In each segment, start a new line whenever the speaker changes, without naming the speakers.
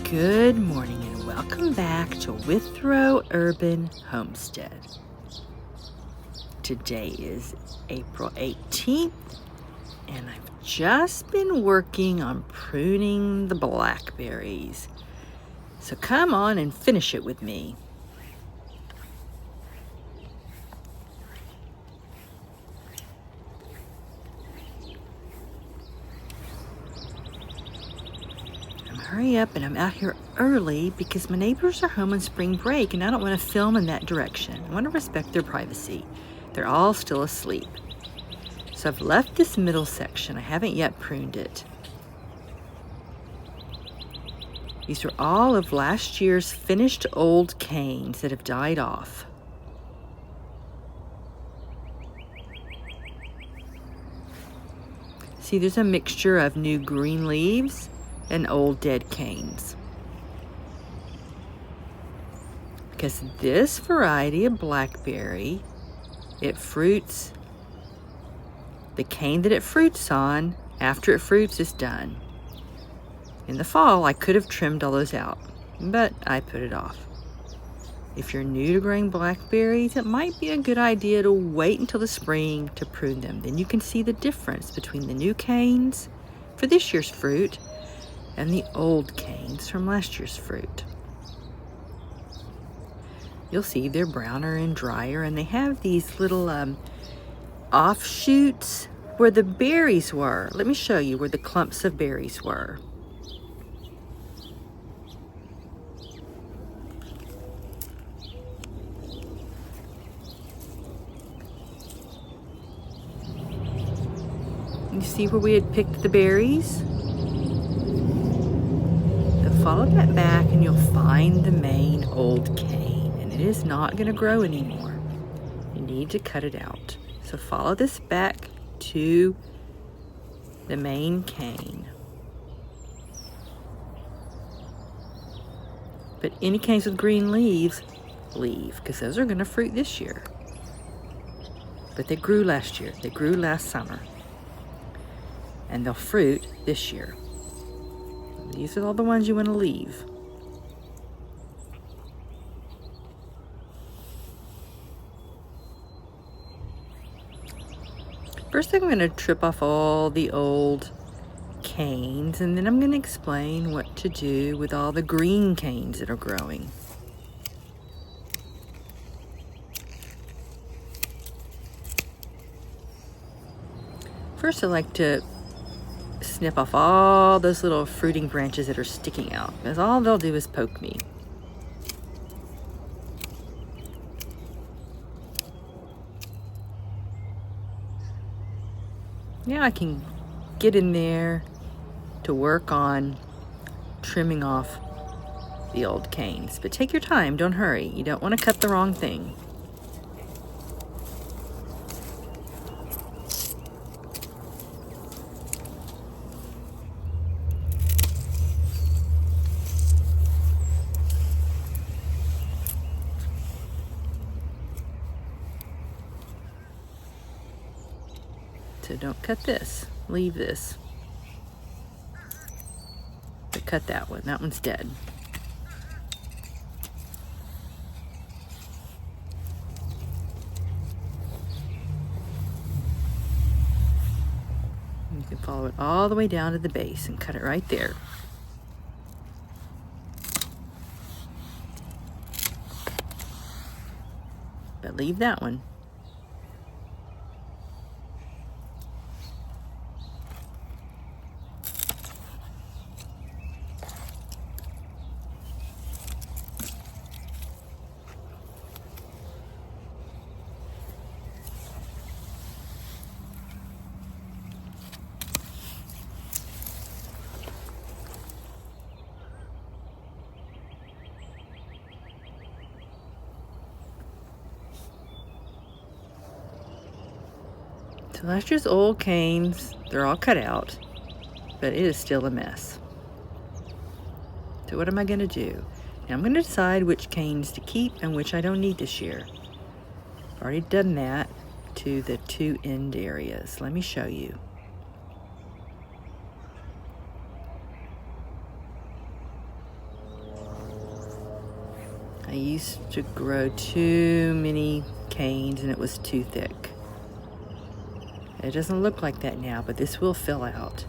Good morning and welcome back to Withrow Urban Homestead. Today is April 18th and I've just been working on pruning the blackberries. So come on and finish it with me. Hurry up, and I'm out here early because my neighbors are home on spring break and I don't want to film in that direction. I want to respect their privacy. They're all still asleep. So I've left this middle section. I haven't yet pruned it. These are all of last year's finished old canes that have died off. See, there's a mixture of new green leaves and old dead canes. Because this variety of blackberry, it fruits, the cane that it fruits on, after it fruits is done. In the fall, I could have trimmed all those out, but I put it off. If you're new to growing blackberries, it might be a good idea to wait until the spring to prune them. Then you can see the difference between the new canes for this year's fruit and the old canes from last year's fruit. You'll see they're browner and drier, and they have these little offshoots where the berries were. Let me show you where the clumps of berries were. You see where we had picked the berries? Follow that back and you'll find the main old cane, and it is not going to grow anymore. You need to cut it out. So follow this back to the main cane. But any canes with green leaves, leave, because those are going to fruit this year. But they grew last year. They grew last summer. And they'll fruit this year. These are all the ones you want to leave. First, I'm going to trip off all the old canes, and then I'm going to explain what to do with all the green canes that are growing. First, I like to snip off all those little fruiting branches that are sticking out, because all they'll do is poke me. Now I can get in there to work on trimming off the old canes. But take your time, don't hurry. You don't want to cut the wrong thing. So don't cut this, leave this. But cut that one, that one's dead. You can follow it all the way down to the base and cut it right there. But leave that one. So last year's old canes, they're all cut out, but it is still a mess. So what am I going to do? Now I'm going to decide which canes to keep and which I don't need this year. I've already done that to the two end areas. Let me show you. I used to grow too many canes and it was too thick. It doesn't look like that now, but this will fill out.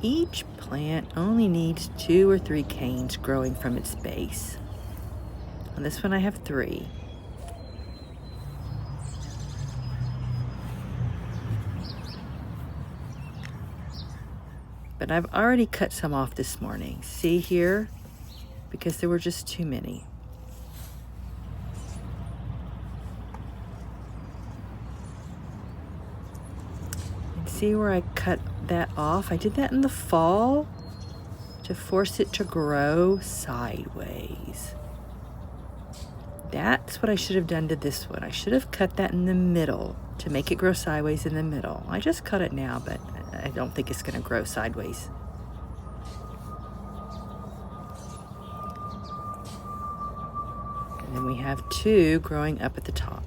Each plant only needs 2 or 3 canes growing from its base. On this one I have 3. But I've already cut some off this morning. See here? Because there were just too many. And see where I cut that off? I did that in the fall to force it to grow sideways. That's what I should have done to this one. I should have cut that in the middle to make it grow sideways in the middle. I just cut it now, but I don't think it's going to grow sideways. And then we have 2 growing up at the top.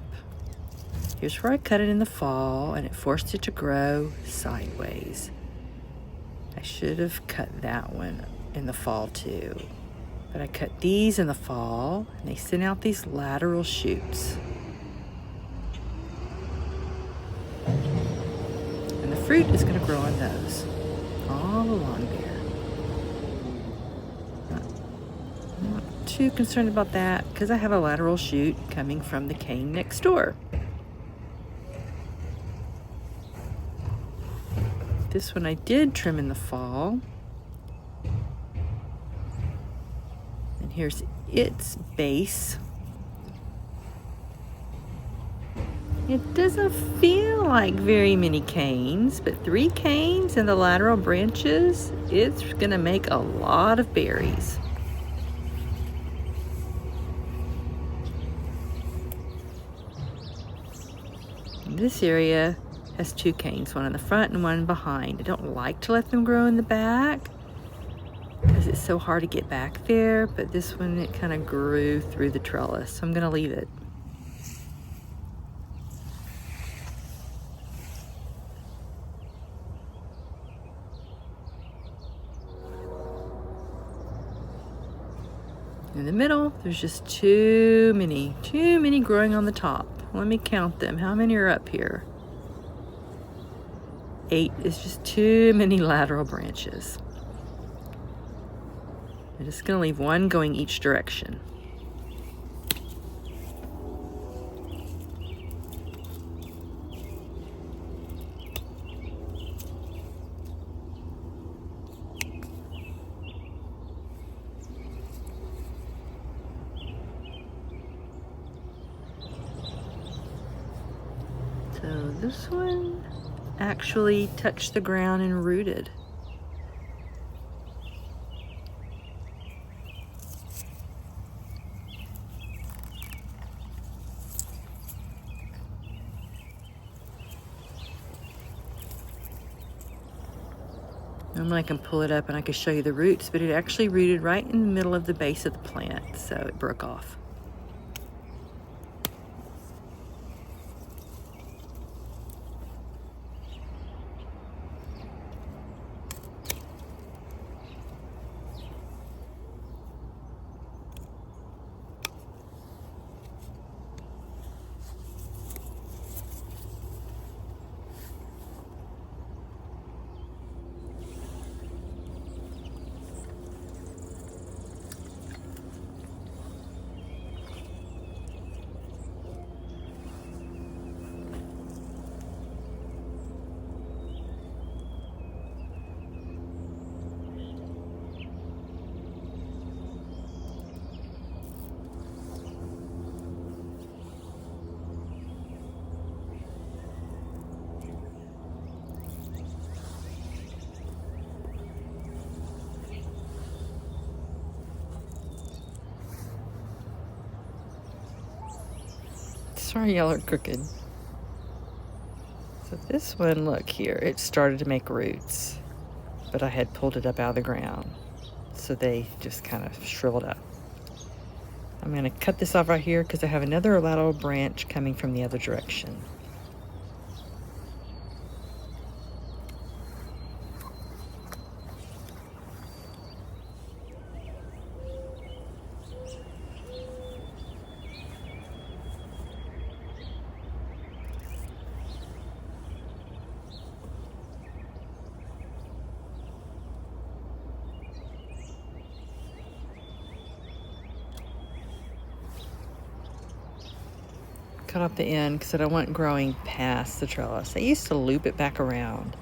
Here's where I cut it in the fall and it forced it to grow sideways. I should have cut that one in the fall too. But I cut these in the fall and they send out these lateral shoots. And the fruit is going to grow on those all along there. Not too concerned about that because I have a lateral shoot coming from the cane next door. This one I did trim in the fall. And here's its base. It doesn't feel like very many canes, but 3 canes in the lateral branches, it's gonna make a lot of berries. And this area has 2 canes, one in the front and one behind. I don't like to let them grow in the back because it's so hard to get back there, but this one, it kind of grew through the trellis, so I'm gonna leave it. In the middle, there's just too many growing on the top. Let me count them. How many are up here? 8 is just too many lateral branches. I'm just gonna leave 1 going each direction. So this one actually touched the ground and rooted. Normally I can pull it up and I can show you the roots, but it actually rooted right in the middle of the base of the plant, so it broke off. Sorry, y'all are crooked. So this one, look here, it started to make roots, but I had pulled it up out of the ground. So they just kind of shriveled up. I'm gonna cut this off right here because I have another lateral branch coming from the other direction. cut off the end because I don't want it growing past the trellis. I used to loop it back around,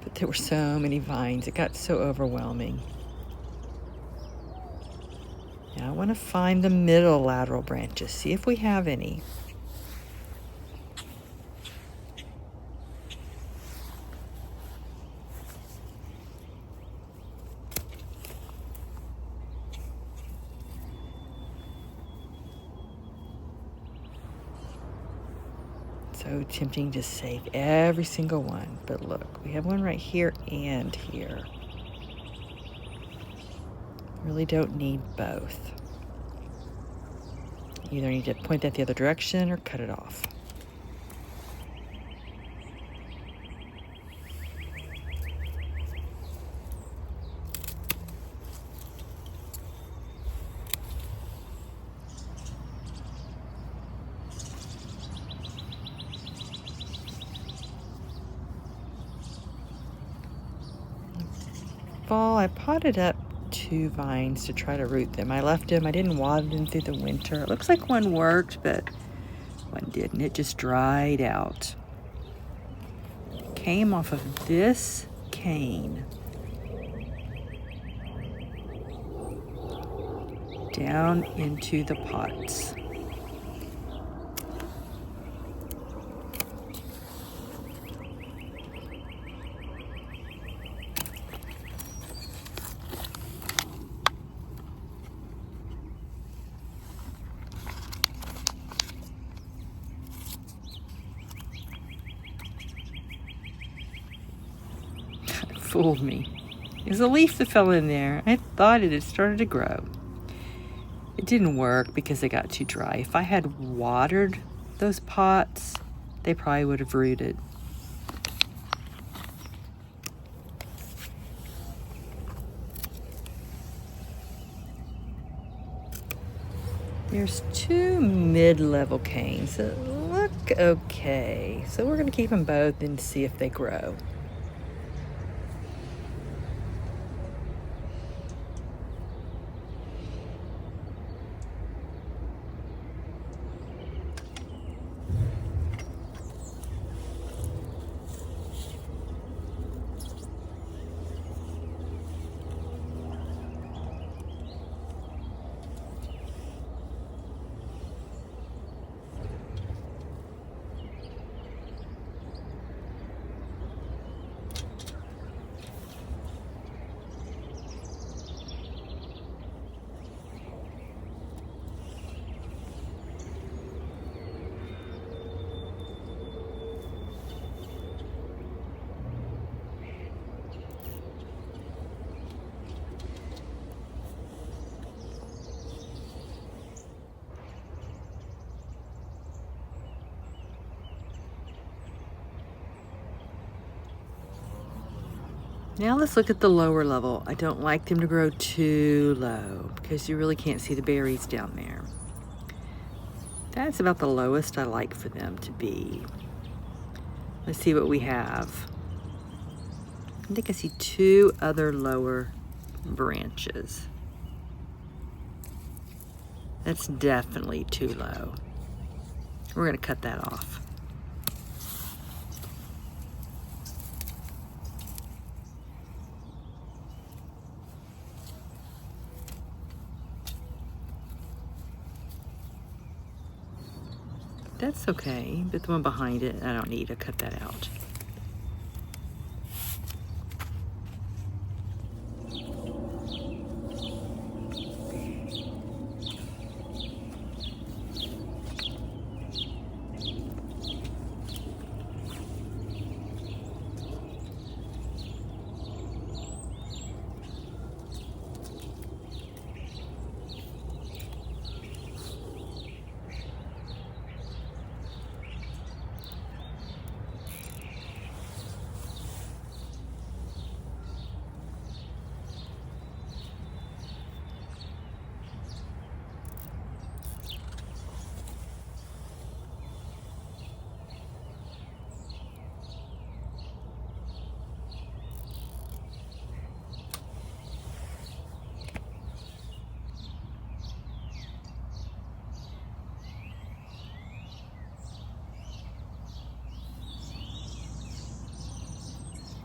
but there were so many vines. It got so overwhelming. Now I want to find the middle lateral branches, see if we have any. So tempting to save every single one, but look, we have one right here and here. Really don't need both. Either need to point that the other direction or cut it off. Fall, I potted up 2 vines to try to root them. I left them, I didn't water them through the winter. It looks like one worked, but one didn't. It just dried out. Came off of this cane down into the pots. Fooled me. There's a leaf that fell in there. I thought it had started to grow. It didn't work because they got too dry. If I had watered those pots, they probably would have rooted. There's 2 mid-level canes that look okay. So we're going to keep them both and see if they grow. Now let's look at the lower level. I don't like them to grow too low because you really can't see the berries down there. That's about the lowest I like for them to be. Let's see what we have. I think I see 2 other lower branches. That's definitely too low. We're going to cut that off. That's okay, but the one behind it, I don't need to cut that out.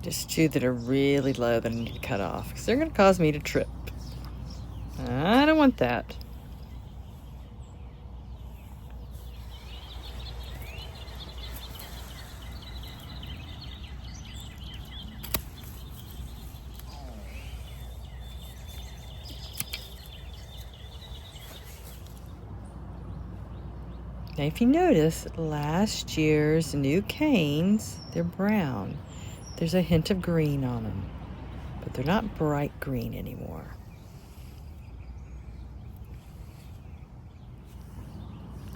Just two that are really low that I need to cut off because they're going to cause me to trip. I don't want that. Now, if you notice, last year's new canes, they're brown. There's a hint of green on them, but they're not bright green anymore.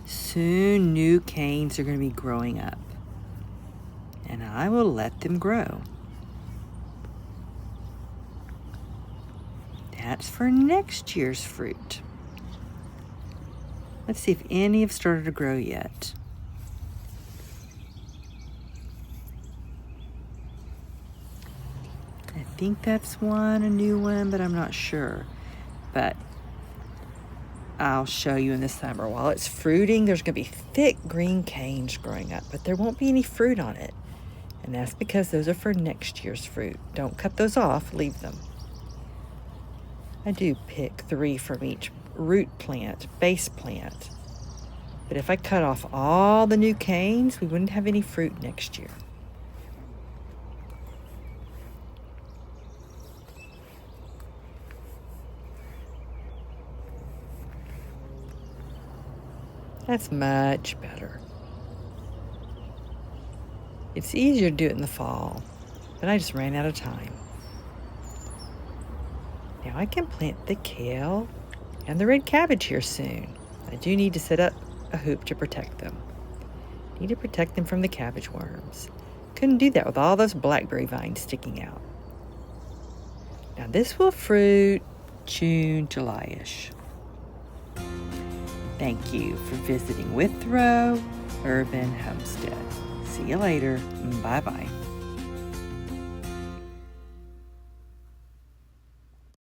Soon, new canes are going to be growing up, and I will let them grow. That's for next year's fruit. Let's see if any have started to grow yet. I think that's one, a new one, but I'm not sure. But I'll show you in the summer. While it's fruiting, there's going to be thick green canes growing up, but there won't be any fruit on it. And that's because those are for next year's fruit. Don't cut those off, leave them. I do pick 3 from each root plant, base plant. But if I cut off all the new canes, we wouldn't have any fruit next year. That's much better. It's easier to do it in the fall, but I just ran out of time. Now I can plant the kale and the red cabbage here soon. I do need to set up a hoop to protect them. Need to protect them from the cabbage worms. Couldn't do that with all those blackberry vines sticking out. Now this will fruit June, July-ish. Thank you for visiting Withrow Urban Homestead. See you later. Bye-bye.